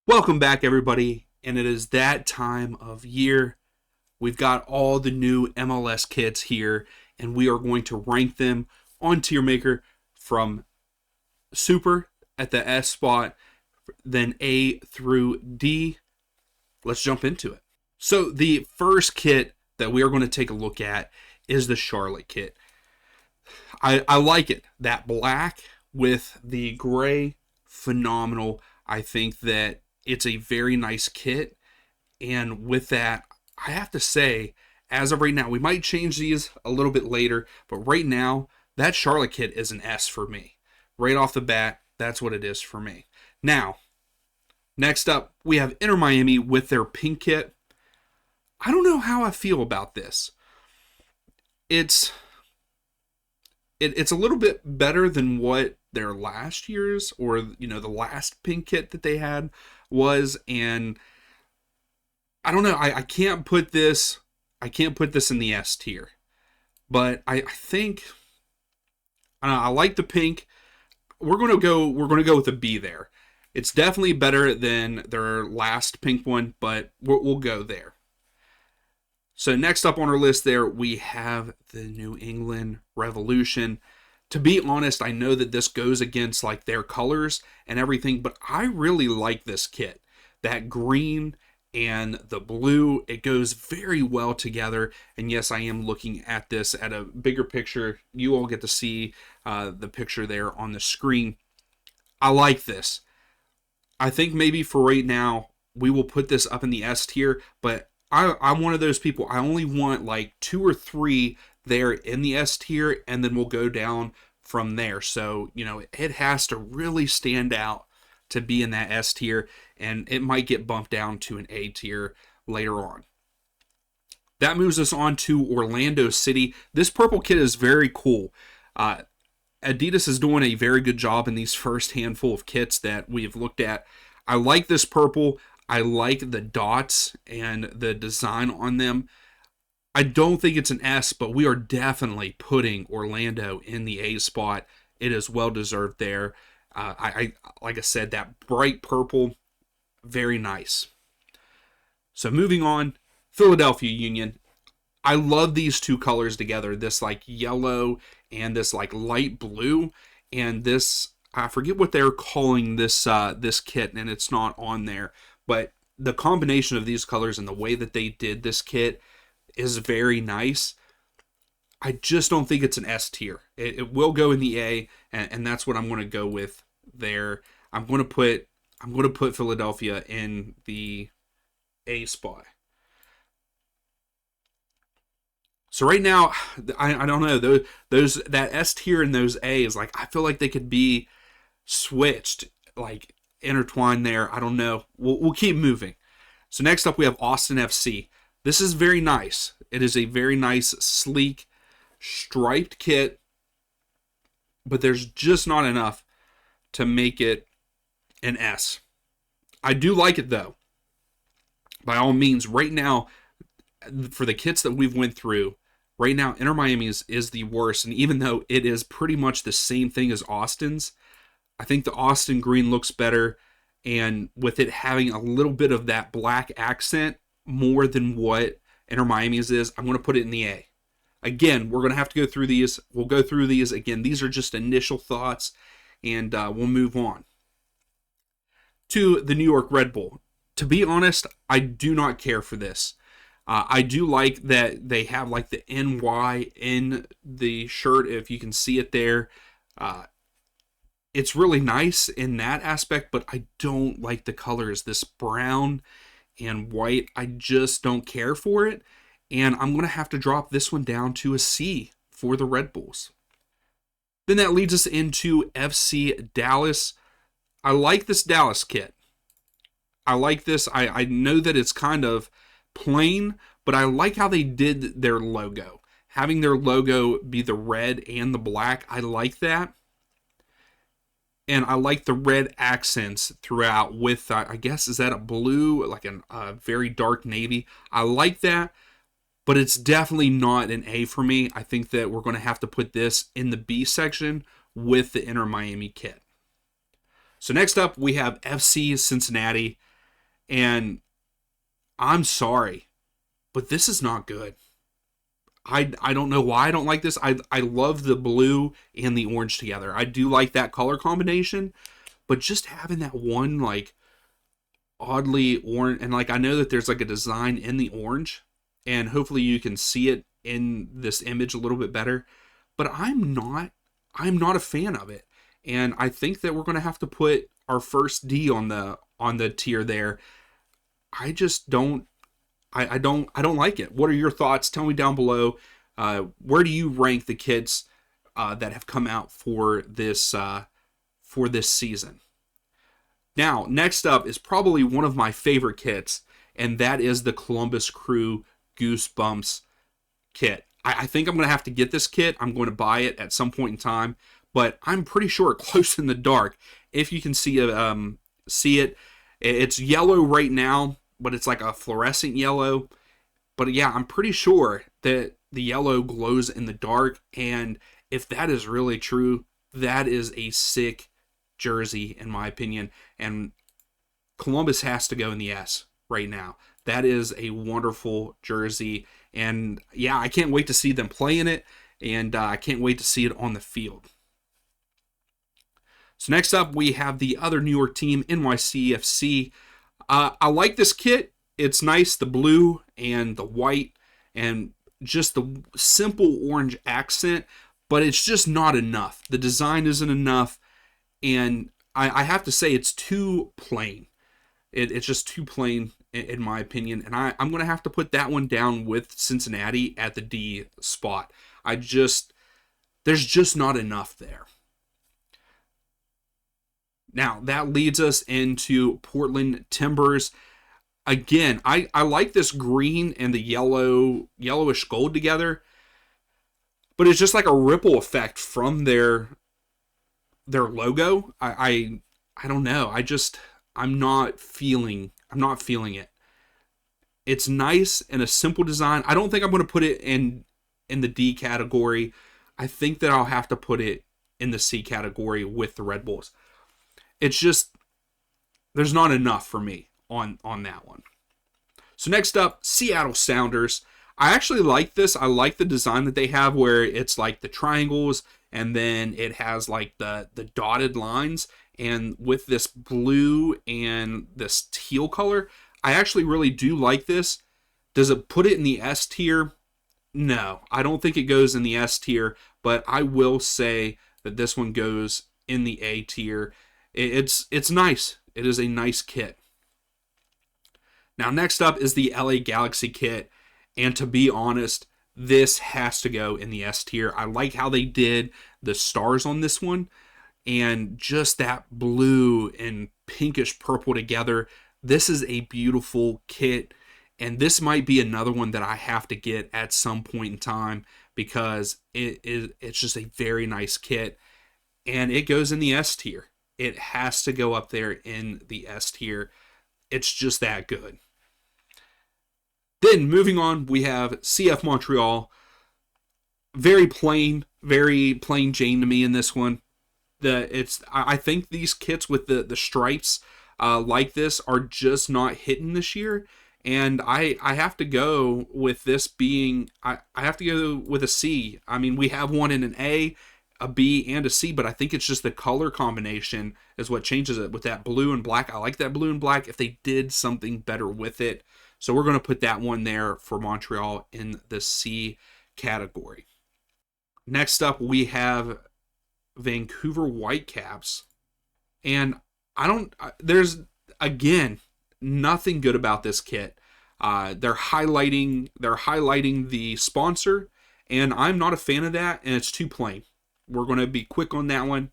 Welcome back, everybody, and it is that time of year. We've got all the new MLS kits here, and we are going to rank them on Tier Maker from Super at the S spot, then A through D. Let's jump into it. So, the first kit that we are going to take a look at is the Charlotte kit. I like it. That black with the gray, phenomenal. I think that it's a very nice kit. And with that, I have to say, as of right now, we might change these a little bit later, but right now, that Charlotte kit is an S for me. Right off the bat, that's what it is for me. Now, next up, we have Inter Miami with their pink kit. I don't know how I feel about this. It's it's a little bit better than what their last year's or the last pink kit that they had was, and I don't know. I can't put this. I can't put this in the S tier, but I think I don't know. I like the pink. We're gonna go. We're gonna go with a B there. It's definitely better than their last pink one, but we'll go there. So next up on our list there, we have the New England Revolution. To be honest, I know that this goes against like their colors and everything, but I really like this kit. That green and the blue, it goes very well together. And yes, I am looking at this at a bigger picture. You all get to see the picture there on the screen. I like this. I think maybe for right now, we will put this up in the S tier, but I'm one of those people. I only want like 2 or 3 there in the S tier, and then we'll go down from there. So, it has to really stand out to be in that S tier, and it might get bumped down to an A tier later on. That moves us on to Orlando City. This purple kit is very cool. Adidas is doing a very good job in these first handful of kits that we've looked at. I like this purple. I like the dots and the design on them. I don't think it's an S, but we are definitely putting Orlando in the A spot. It is well deserved there. I like I said, that bright purple, very nice. So moving on, Philadelphia Union. I love these two colors together. This like yellow and this like light blue, and this I forget what they're calling this kit, and it's not on there. But the combination of these colors and the way that they did this kit is very nice. I just don't think it's an S tier. It will go in the A, and that's what I'm going to go with there. I'm going to put Philadelphia in the A spot. So right now, I don't know those that S tier and those A's, like I feel like they could be switched, like intertwined there. I don't know. We'll keep moving. So next up we have Austin FC. This is very nice. It is a very nice, sleek, striped kit, but there's just not enough to make it an S. I do like it though. By all means, right now, for the kits that we've went through, right now Inter Miami's is the worst. And even though it is pretty much the same thing as Austin's, I think the Austin green looks better, and with it having a little bit of that black accent more than what Inter Miami's is, I'm going to put it in the A. Again, we're going to have to go through these. We'll go through these. Again, these are just initial thoughts, and we'll move on to the New York Red Bull. To be honest, I do not care for this. I do like that they have like the NY in the shirt, if you can see it there. It's really nice in that aspect, but I don't like the colors. This brown and white, I just don't care for it. And I'm going to have to drop this one down to a C for the Red Bulls. Then that leads us into FC Dallas. I like this Dallas kit. I like this. I know that it's kind of plain, but I like how they did their logo. Having their logo be the red and the black, I like that. And I like the red accents throughout with, I guess, is that a blue, like a very dark navy? I like that, but it's definitely not an A for me. I think that we're going to have to put this in the B section with the Inter Miami kit. So next up, we have FC Cincinnati. And I'm sorry, but this is not good. I don't know why I don't like this. I love the blue and the orange together. I do like that color combination, but just having that one like oddly orange, and like I know that there's like a design in the orange, and hopefully you can see it in this image a little bit better, but I'm not a fan of it. And I think that we're going to have to put our first D on the tier there. I just don't I don't like it. What are your thoughts? Tell me down below. Where do you rank the kits that have come out for this season? Now, next up is probably one of my favorite kits, and that is the Columbus Crew Goosebumps kit. I think I'm going to have to get this kit. I'm going to buy it at some point in time, but I'm pretty sure it glows in the dark. If you can see it, it's yellow right now, but it's like a fluorescent yellow. But yeah, I'm pretty sure that the yellow glows in the dark, and if that is really true, that is a sick jersey in my opinion, and Columbus has to go in the S right now. That is a wonderful jersey, and yeah, I can't wait to see them play in it, and I can't wait to see it on the field. So next up, we have the other New York team, NYCFC. I like this kit. It's nice, the blue and the white, and just the simple orange accent, but it's just not enough. The design isn't enough, and I have to say it's too plain. It's just too plain in my opinion, and I'm going to have to put that one down with Cincinnati at the D spot. There's just not enough there. Now, that leads us into Portland Timbers. Again, I like this green and the yellowish gold together, but it's just like a ripple effect from their logo. I don't know. I'm not feeling it. It's nice and a simple design. I don't think I'm going to put it in the D category. I think that I'll have to put it in the C category with the Red Bulls. It's just there's not enough for me on that one. So next up, Seattle Sounders. I actually like this. I like the design that they have where it's like the triangles and then it has like the dotted lines, and with this blue and this teal color, I actually really do like this. Does it put it in the S tier? No, I don't think it goes in the S tier, but I will say that this one goes in the A tier. It's nice. It is a nice kit. Now, next up is the LA Galaxy kit, and to be honest, this has to go in the S tier. I like how they did the stars on this one, and just that blue and pinkish purple together. This is a beautiful kit, and this might be another one that I have to get at some point in time because it's just a very nice kit, and it goes in the S tier. It has to go up there in the S tier. It's just that good. Then moving on, we have CF Montreal. Very plain Jane to me in this one. I think these kits with the stripes like this are just not hitting this year, and I have to go with this being I have to go with a C. I mean, we have one in an A, a B, and a C, but I think it's just the color combination is what changes it with that blue and black. I like that blue and black if they did something better with it. So we're going to put that one there for Montreal in the C category. Next up, we have Vancouver Whitecaps. And there's, again, nothing good about this kit. They're highlighting the sponsor, and I'm not a fan of that, and it's too plain. We're going to be quick on that one.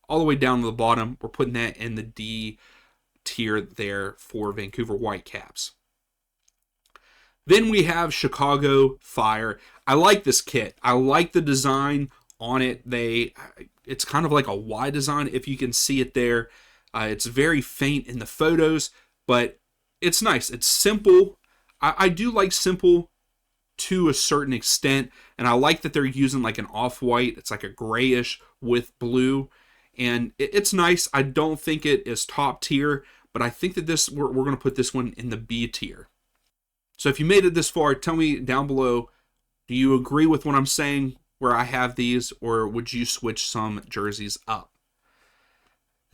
All the way down to the bottom, we're putting that in the D tier there for Vancouver Whitecaps. Then we have Chicago Fire. I like this kit. I like the design on it. It's kind of like a Y design, if you can see it there. It's very faint in the photos, but it's nice. It's simple. I do like simple to a certain extent, and I like that they're using like an off-white. It's like a grayish with blue, and it's nice. I don't think it is top tier, but I think that we're going to put this one in the B tier. So if you made it this far, tell me down below, do you agree with what I'm saying where I have these, or would you switch some jerseys up?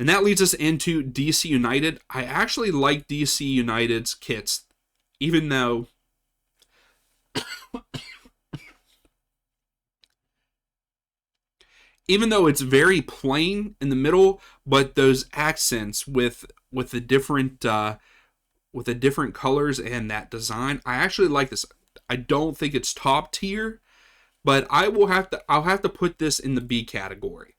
And that leads us into DC United. I actually like DC United's kits, even though it's very plain in the middle, but those accents with the different colors and that design, I actually like this. I don't think it's top tier, but I'll have to put this in the B category.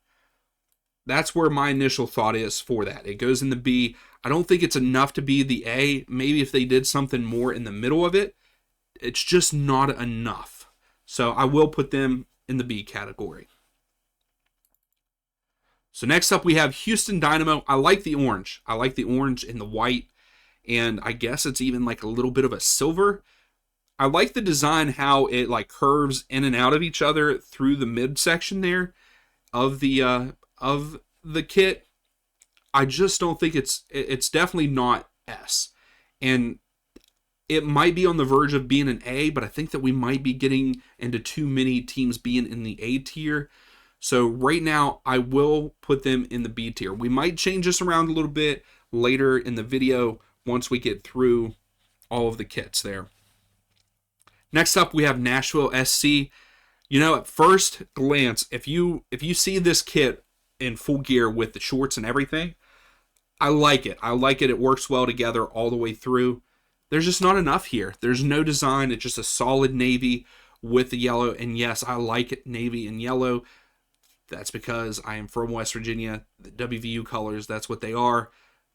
That's where my initial thought is for that. It goes in the B. I don't think it's enough to be the A. Maybe if they did something more in the middle of it, it's just not enough. So I will put them in the B category. So next up we have Houston Dynamo. I like the orange. I like the orange and the white, and I guess it's even like a little bit of a silver. I like the design, how it like curves in and out of each other through the midsection there of the kit. I just don't think it's definitely not S. And it might be on the verge of being an A, but I think that we might be getting into too many teams being in the A tier. So right now, I will put them in the B tier. We might change this around a little bit later in the video once we get through all of the kits there. Next up, we have Nashville SC. You know, at first glance, if you see this kit in full gear with the shorts and everything, I like it. I like it. It works well together all the way through. There's just not enough here. There's no design. It's just a solid navy with the yellow. And yes, I like it navy and yellow. That's because I am from West Virginia. The WVU colors, that's what they are.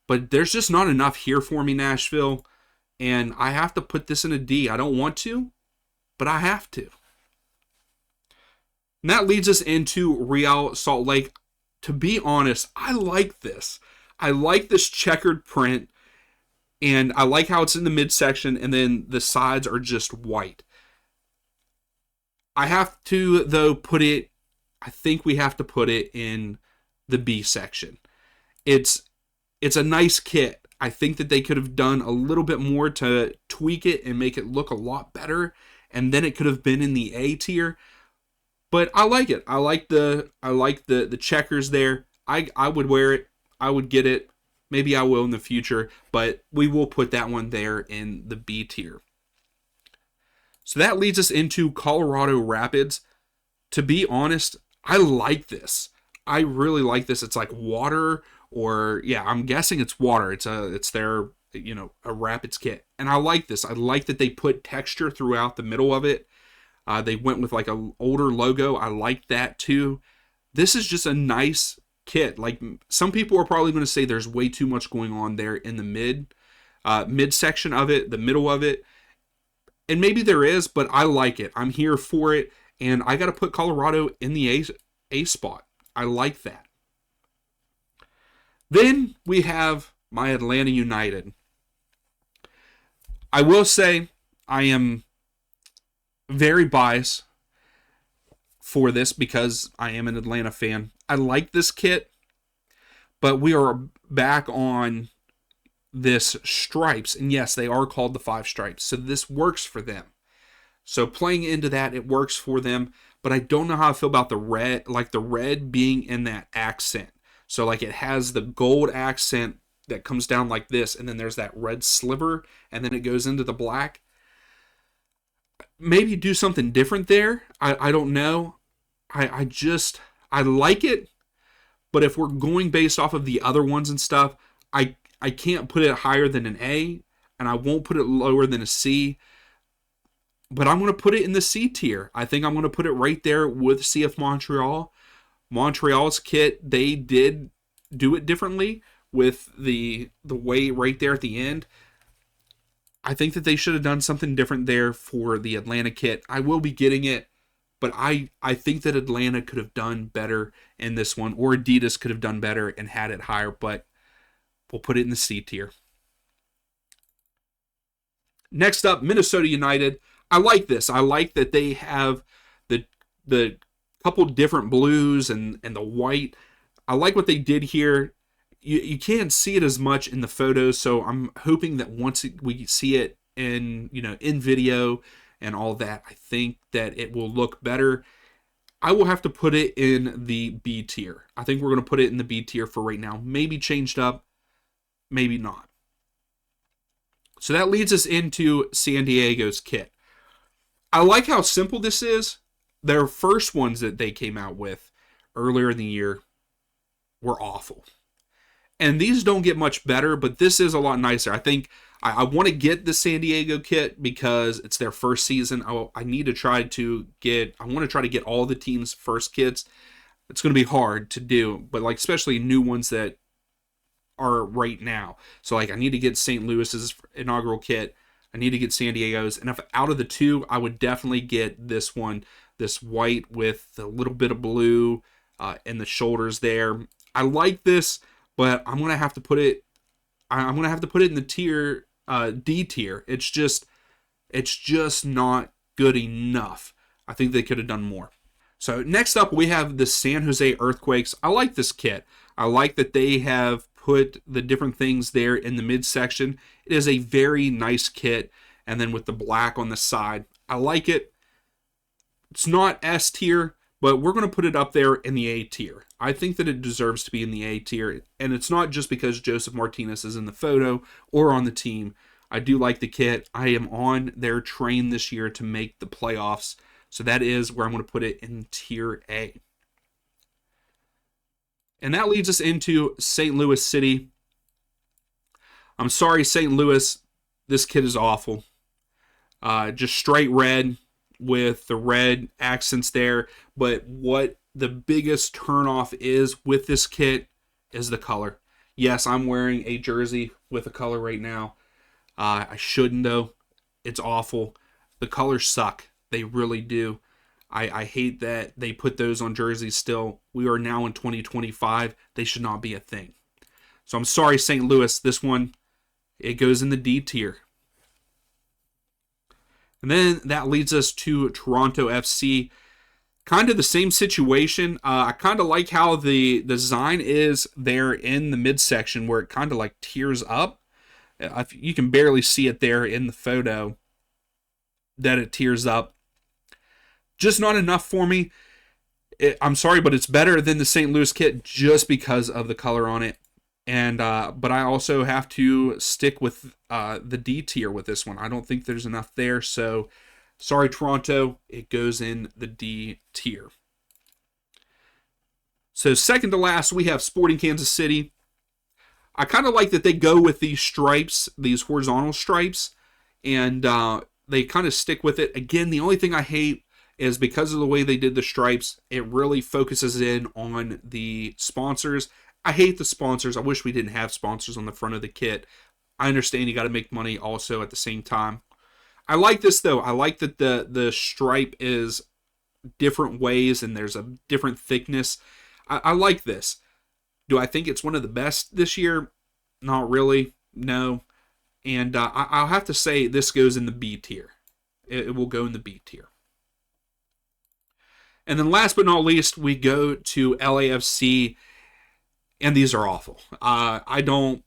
But there's just not enough here for me, Nashville. And I have to put this in a D. I don't want to, but I have to. And that leads us into Real Salt Lake. To be honest, I like this. I like this checkered print. And I like how it's in the midsection, and then the sides are just white. I have to, though, I think we have to put it in the B section. It's a nice kit. I think that they could have done a little bit more to tweak it and make it look a lot better, and then it could have been in the A tier. But I like it. I like the checkers there. I would wear it. I would get it. Maybe I will in the future, but we will put that one there in the B tier. So that leads us into Colorado Rapids. To be honest, I like this. I really like this. It's like water, or yeah, I'm guessing it's water. It's their, a Rapids kit. And I like this. I like that they put texture throughout the middle of it. They went with like an older logo. I like that too. This is just a nice kit. Like, some people are probably going to say there's way too much going on there in the mid section of it, the middle of it. And maybe there is, but I like it. I'm here for it. And I got to put Colorado in the A spot. I like that. Then we have my Atlanta United. I will say I am very biased for this because I am an Atlanta fan. I like this kit, but we are back on this stripes. And yes, they are called the 5 stripes. So this works for them. So playing into that, it works for them. But I don't know how I feel about the red, like the red being in that accent. So like it has the gold accent that comes down like this, and then there's that red sliver, and then it goes into the black. Maybe do something different there. I don't know. I like it, but if we're going based off of the other ones and stuff, I can't put it higher than an A, and I won't put it lower than a C. But I'm going to put it in the C tier. I think I'm going to put it right there with CF Montreal. Montreal's kit, they did do it differently with the way right there at the end. I think that they should have done something different there for the Atlanta kit. I will be getting it, but I think that Atlanta could have done better in this one, or Adidas could have done better and had it higher, but we'll put it in the C tier. Next up, Minnesota United. I like this. I like that they have the couple different blues and the white. I like what they did here. you can't see it as much in the photos, so I'm hoping that once we see it in, in video and all that, I think that it will look better. I will have to put it in the B tier. I think we're going to put it in the B tier for right now. Maybe changed up, maybe not. So that leads us into San Diego's kit. I like how simple this is. Their first ones that they came out with earlier in the year were awful. And these don't get much better, but this is a lot nicer. I think I want to get the San Diego kit because it's their first season. I need to try to get, I want to try to get all the teams' first kits. It's going to be hard to do, but like especially new ones that are right now. So like I need to get St. Louis's inaugural kit. I need to get San Diego's. And if out of the two, I would definitely get this one, this white with a little bit of blue in the shoulders there. I like this, but I'm gonna have to put it. I'm gonna have to put it in the tier D tier. It's just not good enough. I think they could have done more. So next up, we have the San Jose Earthquakes. I like this kit. I like that they have put the different things there in the midsection. It is a very nice kit, and then with the black on the side, I like it. It's not S tier, but we're going to put it up there in the A tier. I think that it deserves to be in the A tier, and it's not just because Joseph Martinez is in the photo or on the team. I do like the kit. I am on their train this year to make the playoffs, so that is where I'm going to put it in tier A. And that leads us into St. Louis City. I'm sorry, St. Louis. This kit is awful. Just straight red with the red accents there. But what the biggest turnoff is with this kit is the color. Yes, I'm wearing a jersey with a color right now. I shouldn't, though. It's awful. The colors suck. They really do. I hate that they put those on jerseys still. We are now in 2025. They should not be a thing. So I'm sorry, St. Louis. This one, it goes in the D tier. And then that leads us to Toronto FC. Kind of the same situation. I kind of like how the design is there in the midsection where it kind of like tears up. You can barely see it there in the photo that it tears up. Just not enough for me. I'm sorry, but it's better than the St. Louis kit just because of the color on it. And but I also have to stick with the D tier with this one. I don't think there's enough there. So sorry, Toronto. It goes in the D tier. So second to last, we have Sporting Kansas City. I kind of like that they go with these stripes, these horizontal stripes, and they kind of stick with it. Again, the only thing I hate is because of the way they did the stripes, it really focuses in on the sponsors. I hate the sponsors. I wish we didn't have sponsors on the front of the kit. I understand you got to make money also at the same time. I like this, though. I like that the stripe is different ways and there's a different thickness. I like this. Do I think it's one of the best this year? Not really. No. And I'll have to say this goes in the B tier. It will go in the B tier. And then last but not least, we go to LAFC, and these are awful. The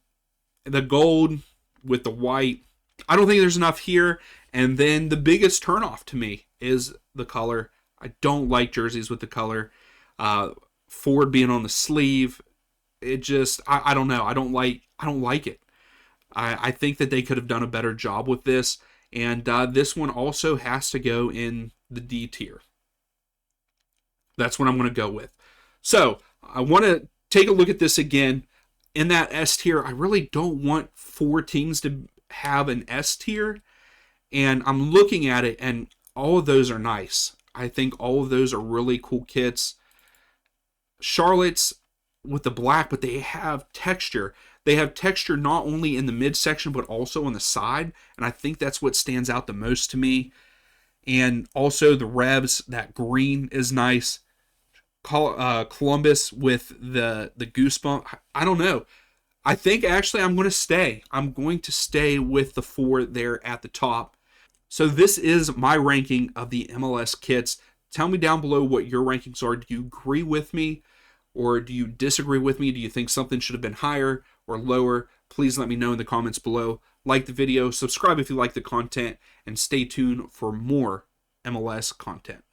gold with the white, I don't think there's enough here. And then the biggest turnoff to me is the color. I don't like jerseys with the color. Ford being on the sleeve, it just, I don't know. I don't like it. I think that they could have done a better job with this. And this one also has to go in the D tier. That's what I'm going to go with. So I want to take a look at this again. In that S tier, I really don't want 4 teams to have an S tier. And I'm looking at it, and all of those are nice. I think all of those are really cool kits. Charlotte's with the black, but they have texture. They have texture not only in the midsection, but also on the side. And I think that's what stands out the most to me. And also the Revs, that green is nice. Columbus with the goosebump. I don't know. I think actually I'm going to stay. I'm going to stay with the 4 there at the top. So this is my ranking of the MLS kits. Tell me down below what your rankings are. Do you agree with me? Or do you disagree with me? Do you think something should have been higher or lower? Please let me know in the comments below. Like the video, subscribe if you like the content, and stay tuned for more MLS content.